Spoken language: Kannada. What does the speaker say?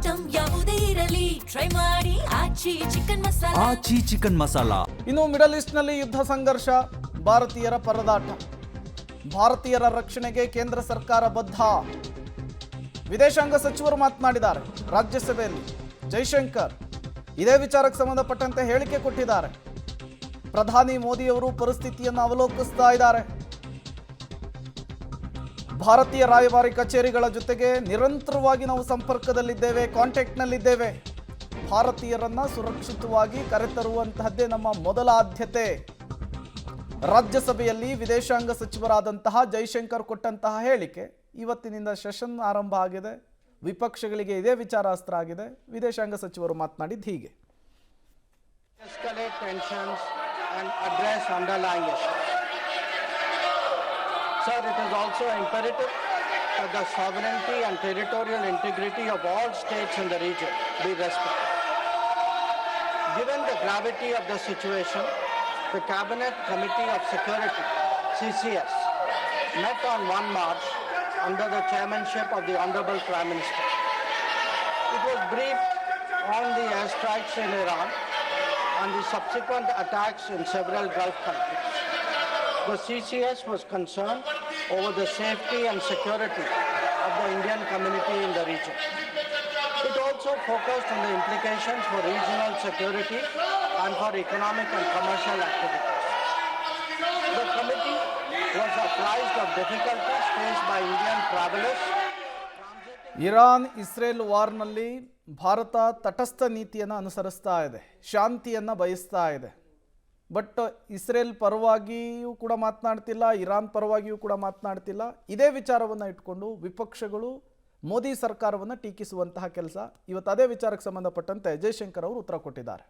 ಐಟಂ ಯಾವುದೇ ಇರಲಿ ಟ್ರೈ ಮಾಡಿ ಆಚಿ ಚಿಕನ್ ಮಸಾಲಾ. ಆಚಿ ಚಿಕನ್ ಮಸಾಲಾ. ಇನ್ನು ಮಿಡಲ್ ಈಸ್ಟ್ನಲ್ಲಿ ಯುದ್ಧ ಸಂಘರ್ಷ, ಭಾರತೀಯರ ಪರದಾಟ. ಭಾರತೀಯರ ರಕ್ಷಣೆಗೆ ಕೇಂದ್ರ ಸರ್ಕಾರ ಬದ್ಧ. ವಿದೇಶಾಂಗ ಸಚಿವರು ಮಾತನಾಡಿದ್ದಾರೆ ರಾಜ್ಯಸಭೆಯಲ್ಲಿ. ಜೈಶಂಕರ್ ಇದೇ ವಿಚಾರಕ್ಕೆ ಸಂಬಂಧಪಟ್ಟಂತೆ ಹೇಳಿಕೆ ಕೊಟ್ಟಿದ್ದಾರೆ. ಪ್ರಧಾನಿ ಮೋದಿಯವರು ಪರಿಸ್ಥಿತಿಯನ್ನು ಅವಲೋಕಿಸ್ತಾ ಇದ್ದಾರೆ. ಭಾರತೀಯ ರಾಯಭಾರಿ ಕಚೇರಿಗಳ ಜೊತೆಗೆ ನಿರಂತರವಾಗಿ ನಾವು ಸಂಪರ್ಕದಲ್ಲಿದ್ದೇವೆ, ಕಾಂಟ್ಯಾಕ್ಟ್ನಲ್ಲಿದ್ದೇವೆ. ಭಾರತೀಯರನ್ನ ಸುರಕ್ಷಿತವಾಗಿ ಕರೆತರುವಂತಹದ್ದೇ ನಮ್ಮ ಮೊದಲ ಆದ್ಯತೆ. ರಾಜ್ಯಸಭೆಯಲ್ಲಿ ವಿದೇಶಾಂಗ ಸಚಿವರಾದಂತಹ ಜೈಶಂಕರ್ ಕೊಟ್ಟಂತಹ ಹೇಳಿಕೆ. ಇವತ್ತಿನಿಂದ ಸೆಷನ್ ಆರಂಭ ಆಗಿದೆ. ವಿಪಕ್ಷಗಳಿಗೆ ಇದೇ ವಿಚಾರ ಅಸ್ತ್ರ ಆಗಿದೆ. ವಿದೇಶಾಂಗ ಸಚಿವರು ಮಾತನಾಡಿದ್ದು ಹೀಗೆ. Escalate tensions and address underlying issues. Sir, it is also imperative that the sovereignty and territorial integrity of all states in the region be respected. Given the gravity of the situation, the Cabinet Committee of Security, CCS, met on 1 March under the chairmanship of the Honorable Prime Minister. It was briefed on the airstrikes in Iran and the subsequent attacks in several Gulf countries. The CCS was concerned over the safety and security of the Indian community in the region. It also focused on the implications for regional security and for economic and commercial activities. The committee was apprised of difficulties faced by Indian travelers. Iran Israel ವಾರ್ನಲ್ಲಿ ಭಾರತ ತಟಸ್ಥ ನೀತಿಯನ್ನು ಅನುಸರಿಸ್ತಾ ಇದೆ, ಶಾಂತಿಯನ್ನು ಬಯಸ್ತಾ ಇದೆ. ಬಟ್ ಇಸ್ರೇಲ್ ಪರವಾಗಿಯೂ ಕೂಡ ಮಾತನಾಡ್ತಿಲ್ಲ, ಇರಾನ್ ಪರವಾಗಿಯೂ ಕೂಡ ಮಾತನಾಡ್ತಿಲ್ಲ. ಇದೇ ವಿಚಾರವನ್ನು ಇಟ್ಕೊಂಡು ವಿಪಕ್ಷಗಳು ಮೋದಿ ಸರ್ಕಾರವನ್ನು ಟೀಕಿಸುವಂತಹ ಕೆಲಸ. ಇವತ್ತು ಅದೇ ವಿಚಾರಕ್ಕೆ ಸಂಬಂಧಪಟ್ಟಂತೆ ಜೈಶಂಕರ್ ಅವರು ಉತ್ತರ ಕೊಟ್ಟಿದ್ದಾರೆ.